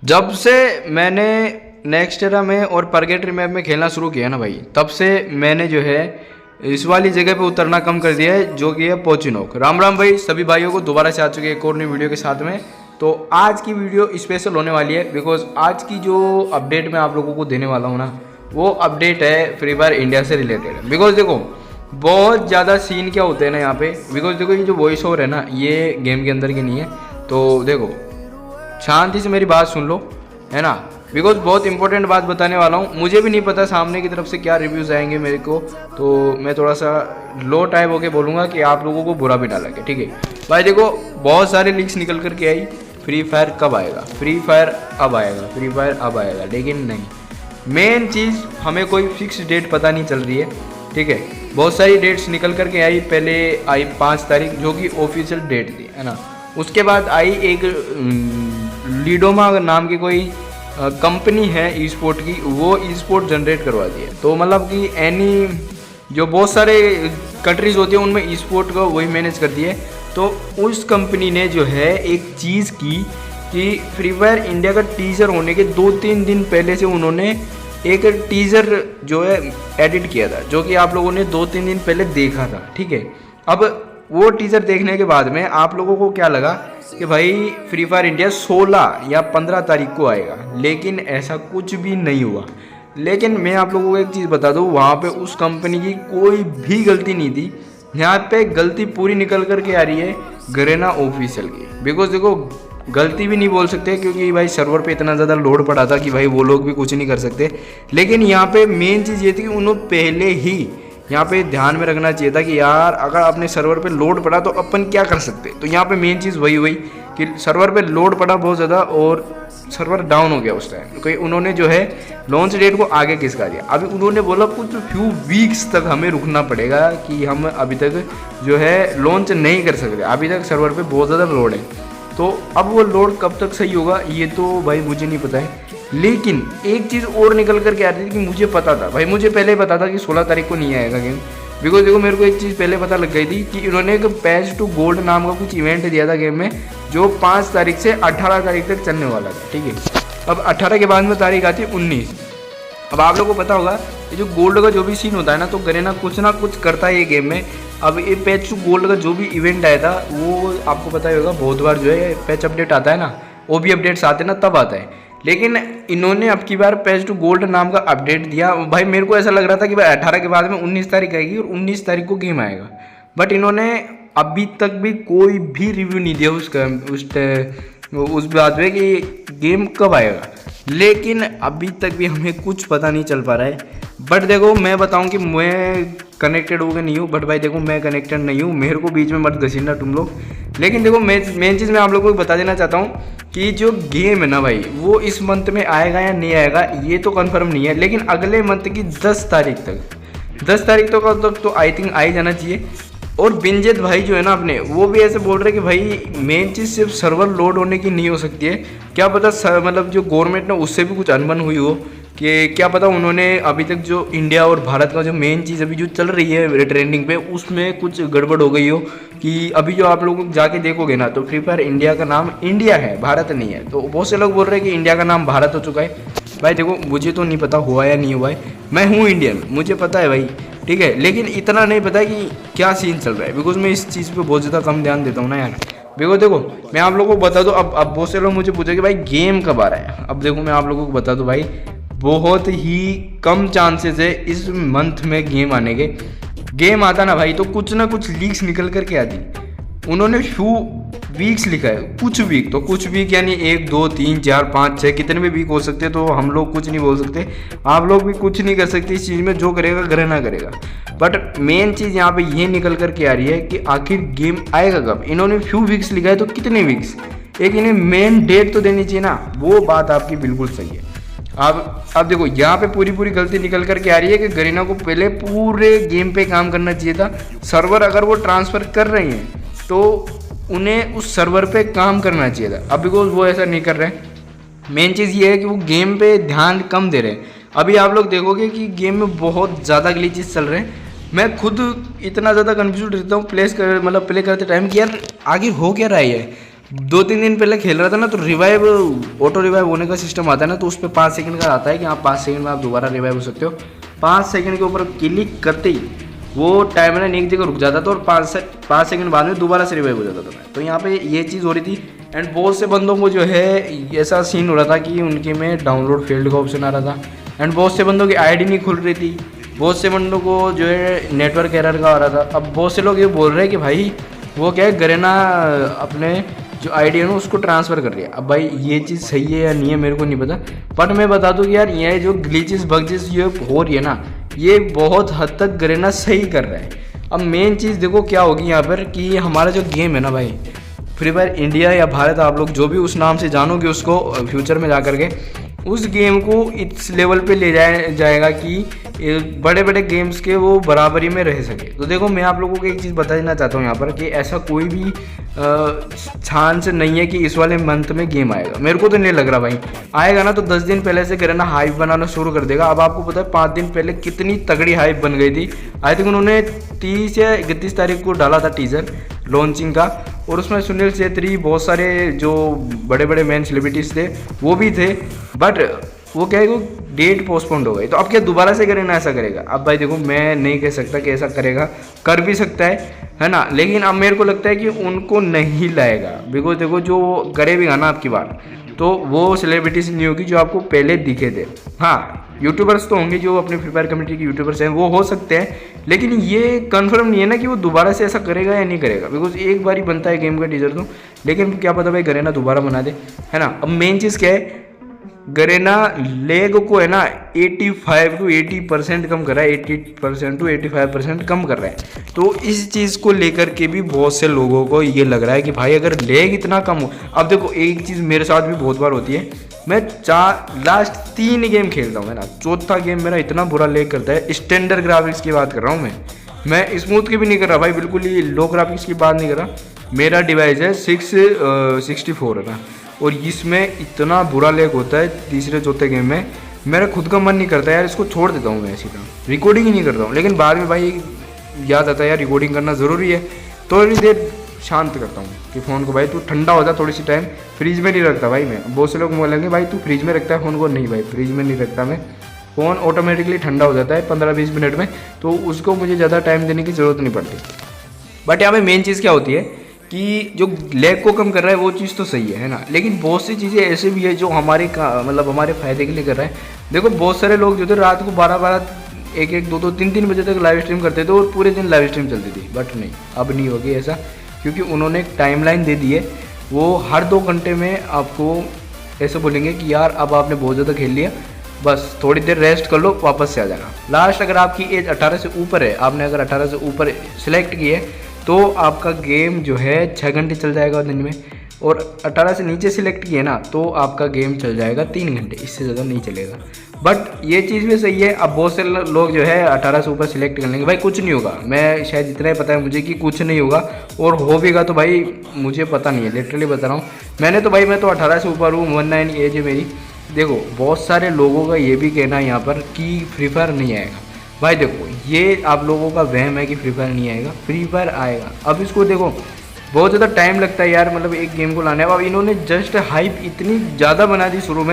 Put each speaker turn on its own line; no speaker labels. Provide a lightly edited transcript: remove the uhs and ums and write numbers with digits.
जब से मैंने नेक्स्ट एरा में और परगेटरी मैप में खेलना शुरू किया ना भाई, तब से मैंने जो है इस वाली जगह पे उतरना कम कर दिया है, जो कि है पोचिनोक। राम राम भाई सभी भाइयों को, दोबारा से आ चुके हैं एक और नई वीडियो के साथ में। तो आज की वीडियो स्पेशल होने वाली है, बिकॉज आज की जो अपडेट मैं आप लोगों को देने वाला हूँ ना, वो अपडेट है फ्री फायर इंडिया से रिलेटेड। बिकॉज देखो बहुत ज़्यादा सीन क्या होते हैं ना यहाँ पे, बिकॉज देखो ये जो वॉइस ओवर है ना, ये गेम के अंदर की नहीं है। तो देखो शांति से मेरी बात सुन लो, है ना, बिकॉज बहुत इंपॉर्टेंट बात बताने वाला हूँ। मुझे भी नहीं पता सामने की तरफ से क्या रिव्यूज़ आएंगे मेरे को, तो मैं थोड़ा सा लो टाइप होके बोलूँगा कि आप लोगों को बुरा भी ना लगे, ठीक है भाई। देखो बहुत सारे लीक्स निकल करके आई, फ्री फायर कब आएगा, फ्री फायर अब आएगा, फ्री फायर अब आएगा, लेकिन नहीं, मेन चीज़ हमें कोई फिक्स डेट पता नहीं चल रही है, ठीक है। बहुत सारी डेट्स निकल करके आई, पहले आई 5 तारीख जो कि ऑफिशियल डेट थी, है ना। उसके बाद आई एक लीडोमा नाम की कोई कंपनी है ई स्पोर्ट की, वो ई स्पोर्ट जनरेट करवा दी है। तो मतलब कि एनी जो बहुत सारे कंट्रीज होती हैं उनमें ई स्पोर्ट को वही मैनेज करती है। तो उस कंपनी ने जो है एक चीज़ की कि फ्री फायर इंडिया का टीजर होने के 2-3 दिन पहले से उन्होंने एक टीजर जो है एडिट किया था, जो कि आप लोगों ने 2-3 दिन पहले देखा था, ठीक है। अब वो टीजर देखने के बाद में आप लोगों को क्या लगा कि भाई फ्री फायर इंडिया 16 या 15 तारीख को आएगा, लेकिन ऐसा कुछ भी नहीं हुआ। लेकिन मैं आप लोगों को एक चीज़ बता दूं, वहाँ पे उस कंपनी की कोई भी गलती नहीं थी। यहाँ पे गलती पूरी निकल कर के आ रही है गरेना ऑफिशियल की। बिकॉज देखो गलती भी नहीं बोल सकते, क्योंकि भाई सर्वर पे इतना ज़्यादा लोड पड़ा था कि भाई वो लोग भी कुछ नहीं कर सकते। लेकिन यहाँ पे मेन चीज़ ये थी कि उन्होंने पहले ही यहाँ पे ध्यान में रखना चाहिए था कि यार अगर अपने सर्वर पे लोड पड़ा तो अपन क्या कर सकते। तो यहाँ पे मेन चीज़ वही हुई कि सर्वर पे लोड पड़ा बहुत ज़्यादा और सर्वर डाउन हो गया उस टाइम, क्योंकि उन्होंने जो है लॉन्च डेट को आगे खिसका दिया। अभी उन्होंने बोला कुछ फ्यू वीक्स तक हमें रुकना पड़ेगा कि हम अभी तक जो है लॉन्च नहीं कर सकते, अभी तक सर्वर पे बहुत ज़्यादा लोड है। तो अब वो लोड कब तक सही होगा ये तो भाई मुझे नहीं पता है। लेकिन एक चीज़ और निकल करके आ रही थी कि मुझे पता था भाई, मुझे पहले पता था कि 16 तारीख को नहीं आएगा गेम। बिकॉज देखो मेरे को एक चीज़ पहले पता लग गई थी कि इन्होंने एक पैच टू गोल्ड नाम का कुछ इवेंट दिया था गेम में, जो 5 तारीख से 18 तारीख तक चलने वाला था, ठीक है। अब 18 के बाद में तारीख आती है 19। अब आप लोगों को पता होगा ये जो गोल्ड का जो भी सीन होता है ना, तो गरेना कुछ ना कुछ करता है ये गेम में। अब ये पैच टू गोल्ड का जो भी इवेंट आया था वो आपको पता ही होगा, बहुत बार जो है पैच अपडेट आता है ना, वो भी अपडेट्स आते हैं ना तब आता है। लेकिन इन्होंने अब की बार पैच टू गोल्ड नाम का अपडेट दिया। भाई मेरे को ऐसा लग रहा था कि भाई 18 के बाद में 19 तारीख आएगी और 19 तारीख को गेम आएगा, बट इन्होंने अभी तक भी कोई भी रिव्यू नहीं दिया उस बात पे कि गेम कब आएगा। लेकिन अभी तक भी हमें कुछ पता नहीं चल पा रहा है। बट देखो मैं बताऊं कि मैं कनेक्टेड हो गया नहीं हूँ, बट भाई देखो मैं कनेक्टेड नहीं हूँ, मेरे को बीच में मत घसीटना तुम लोग। लेकिन देखो मेन चीज़ मैं आप लोगों को बता देना चाहता हूँ कि जो गेम है ना भाई, वो इस मंथ में आएगा या नहीं आएगा ये तो कंफर्म नहीं है, लेकिन अगले मंथ की 10 तारीख तक तो आई थिंक आ ही जाना चाहिए। और बिंजेत भाई जो है ना अपने, वो भी ऐसे बोल रहे कि भाई मेन चीज़ सिर्फ सर्वर लोड होने की नहीं हो सकती है, क्या पता मतलब जो गवर्नमेंट ने उससे भी कुछ अनबन हुई हो, कि क्या पता उन्होंने अभी तक जो इंडिया और भारत का जो मेन चीज़ अभी जो चल रही है ट्रेंडिंग पे, उसमें कुछ गड़बड़ हो गई हो। कि अभी जो आप लोग जाके देखोगे ना, तो फ्री फायर इंडिया का नाम इंडिया है, भारत नहीं है। तो बहुत से लोग बोल रहे हैं कि इंडिया का नाम भारत हो चुका है। भाई देखो मुझे तो नहीं पता हुआ या नहीं हुआ है, मैं हूँ इंडियन, मुझे पता है भाई, ठीक है। लेकिन इतना नहीं पता कि क्या सीन चल रहा है, बिकॉज मैं इस चीज़ पे बहुत ज़्यादा कम ध्यान देता हूँ ना यार। बिकॉज देखो मैं आप लोगों को बता दूँ, अब बहुत से लोग मुझे पूछे कि भाई गेम कब आ रहा है। अब देखो मैं आप लोगों को बता दूँ भाई, बहुत ही कम चांसेस है इस मंथ में गेम आने के। गेम आता ना भाई तो कुछ ना कुछ लीक्स निकल करके आती। उन्होंने फ्यू वीक्स लिखा है, कुछ वीक, तो कुछ वीक यानी 1 2 3 4 5 6 कितने भी वीक हो सकते हैं। तो हम लोग कुछ नहीं बोल सकते, आप लोग भी कुछ नहीं कर सकते इस चीज़ में, जो करेगा गरेना करेगा। बट मेन चीज़ यहाँ पे ये निकल करके आ रही है कि आखिर गेम आएगा कब। इन्होंने फ्यू वीक्स लिखा है तो कितने वीक्स, एक इन्हें मेन डेट तो देनी चाहिए ना, वो बात आपकी बिल्कुल सही है। अब देखो यहाँ पे पूरी गलती निकल करके आ रही है कि गरेना को पहले पूरे गेम पे काम करना चाहिए था। सर्वर अगर वो ट्रांसफ़र कर रहे हैं तो उन्हें उस सर्वर पे काम करना चाहिए था। अब बिकॉज वो ऐसा नहीं कर रहे हैं, मेन चीज़ ये है कि वो गेम पे ध्यान कम दे रहे हैं। अभी आप लोग देखोगे कि गेम में बहुत ज़्यादा ग्लिचेस चल रहे हैं। मैं खुद इतना ज़्यादा कन्फ्यूज रहता हूँ प्ले करते टाइम कि यार आगे हो क्या रहा है। 2-3 दिन पहले खेल रहा था ना, तो रिवाइव, ऑटो रिवाइव होने का सिस्टम आता है ना, तो उस पर 5 सेकंड का आता है कि आप 5 सेकंड में आप दोबारा रिवाइव हो सकते हो। 5 सेकंड के ऊपर क्लिक करते ही वो टाइमलाइन एक जगह रुक जाता था और 5 सेकंड बाद में दोबारा से रिवाइव हो जाता था। तो यहाँ पे ये चीज़ हो रही थी। एंड बहुत से बंदों को जो है ऐसा सीन हो रहा था कि उनके में डाउनलोड फेल्ड का ऑप्शन आ रहा था। एंड बहुत से बंदों की आईडी नहीं खुल रही थी, बहुत से बंदों को जो है नेटवर्क एरर का आ रहा था। अब बहुत से लोग ये बोल रहे हैं कि भाई वो क्या है, गरेना अपने जो आईडी है ना उसको ट्रांसफ़र कर दिया। अब भाई ये चीज़ सही है या नहीं है मेरे को नहीं पता, बट मैं बता दूँ कि यार ये जो ग्लिचेस बग्जेस ये हो रही है ना, ये बहुत हद तक गरेना सही कर रहा है। अब मेन चीज़ देखो क्या होगी यहाँ पर कि हमारा जो गेम है ना भाई, फ्री फायर इंडिया या भारत, आप लोग जो भी उस नाम से जानोगे उसको फ्यूचर में जा कर के उस गेम को इस लेवल पे ले जाएगा कि बड़े बड़े गेम्स के वो बराबरी में रह सके। तो देखो मैं आप लोगों को एक चीज़ बता देना चाहता हूँ यहाँ पर कि ऐसा कोई भी चांस नहीं है कि इस वाले मंथ में गेम आएगा। मेरे को तो नहीं लग रहा भाई आएगा ना, तो 10 दिन पहले से गरेना हाइप बनाना शुरू कर देगा। अब आपको पता है 5 दिन पहले कितनी तगड़ी हाइप बन गई थी। आई थिंक उन्होंने 30 या 31 तारीख को डाला था टीजर लॉन्चिंग का, और उसमें सुनील छेत्री, बहुत सारे जो बड़े बड़े मेन सेलिब्रिटीज़ थे वो भी थे, बट वो क्या है वो डेट पोस्टपोन्ड हो गई। तो अब क्या दोबारा से गरेना ऐसा करेगा? अब भाई देखो मैं नहीं कह सकता कि ऐसा करेगा, कर भी सकता है ना, लेकिन अब मेरे को लगता है कि उनको नहीं लाएगा। बिकॉज देखो जो करे भी गाना आपकी बात, तो वो सेलिब्रिटीज नहीं होगी जो आपको पहले दिखे थे। हाँ यूट्यूबर्स तो होंगे जो अपने फ्री फायर कम्युनिटी के यूट्यूबर्स हैं, वो हो सकते हैं, लेकिन ये कंफर्म नहीं है ना कि वो दोबारा से ऐसा करेगा या नहीं करेगा। बिकॉज एक बार ही बनता है गेम का टीजर तो, लेकिन क्या पता भाई गरेना दोबारा बना दे, है ना। अब मेन चीज़ क्या है, गरेना लेग को है ना 85 to 80% कम कर रहा है, 80% to 85% कम कर रहा है। तो इस चीज़ को लेकर के भी बहुत से लोगों को ये लग रहा है कि भाई अगर लेग इतना कम हो। अब देखो एक चीज़ मेरे साथ भी बहुत बार होती है, मैं लास्ट 3 गेम खेलता हूँ, है ना, चौथा गेम मेरा इतना बुरा लेग करता है। स्टैंडर्ड ग्राफिक्स की बात कर रहा हूँ मैं स्मूथ की भी नहीं कर रहा भाई, बिल्कुल ही लो ग्राफिक्स की बात नहीं कर रहा। मेरा डिवाइस है 664 है ना, और इसमें इतना बुरा लेग होता है तीसरे चौथे गेम में, मेरा खुद का मन नहीं करता यार, इसको छोड़ देता हूँ मैं, सीधा रिकॉर्डिंग ही नहीं करता हूँ। लेकिन बाद में भाई याद आता है यार रिकॉर्डिंग करना ज़रूरी है, थोड़ी देर शांत करता हूँ कि फ़ोन को भाई तू ठंडा हो जा थोड़ी सी टाइम। फ्रिज में नहीं रखता भाई मैं, बहुत से लोग बोलेंगे भाई तू फ्रिज में रखता है फ़ोन को, नहीं भाई फ्रिज में नहीं रखता मैं, फ़ोन ऑटोमेटिकली ठंडा हो जाता है 15-20 मिनट में, तो उसको मुझे ज़्यादा टाइम देने की ज़रूरत नहीं पड़ती। बट यहाँ पे मेन चीज़ क्या होती है कि जो लेग को कम कर रहा है वो चीज़ तो सही है ना, लेकिन बहुत सी चीज़ें ऐसे भी है जो हमारे मतलब हमारे फ़ायदे के लिए कर रहा है। देखो बहुत सारे लोग जो थे रात को 12-12, 1-1, 2-2, 3-3 बजे तक लाइव स्ट्रीम करते थे और पूरे दिन लाइव स्ट्रीम चलती थी। बट नहीं, अब नहीं होगी ऐसा, क्योंकि उन्होंने एक टाइमलाइन दे दी है। वो हर 2 घंटे में आपको ऐसे बोलेंगे कि यार अब आपने बहुत ज़्यादा खेल लिया, बस थोड़ी देर रेस्ट कर लो, वापस से आ जाना। लास्ट अगर आपकी एज 18 से ऊपर है, आपने अगर 18 से ऊपर सिलेक्ट की है, तो आपका गेम जो है 6 घंटे चल जाएगा दिन में, और 18 से नीचे सिलेक्ट किए ना तो आपका गेम चल जाएगा 3 घंटे, इससे ज़्यादा नहीं चलेगा। बट ये चीज़ भी सही है। अब बहुत से लोग जो है 18 से ऊपर सिलेक्ट कर लेंगे, भाई कुछ नहीं होगा, मैं शायद इतना ही पता है मुझे कि कुछ नहीं होगा, और हो भीगा तो भाई मुझे पता नहीं है, लिटरली बता रहा हूँ। मैं तो 18 से ऊपर हूँ, 19 एज है मेरी। देखो बहुत सारे लोगों का ये भी कहना है यहाँ पर कि फ्री फायर नहीं आएगा। भाई देखो ये आप लोगों का वहम है कि फ्री फायर नहीं आएगा, फ्री फायर आएगा। अब इसको देखो बहुत ज़्यादा टाइम लगता है यार, मतलब एक गेम को लाने। अब इन्होंने जस्ट हाइप इतनी ज़्यादा बना दी शुरू में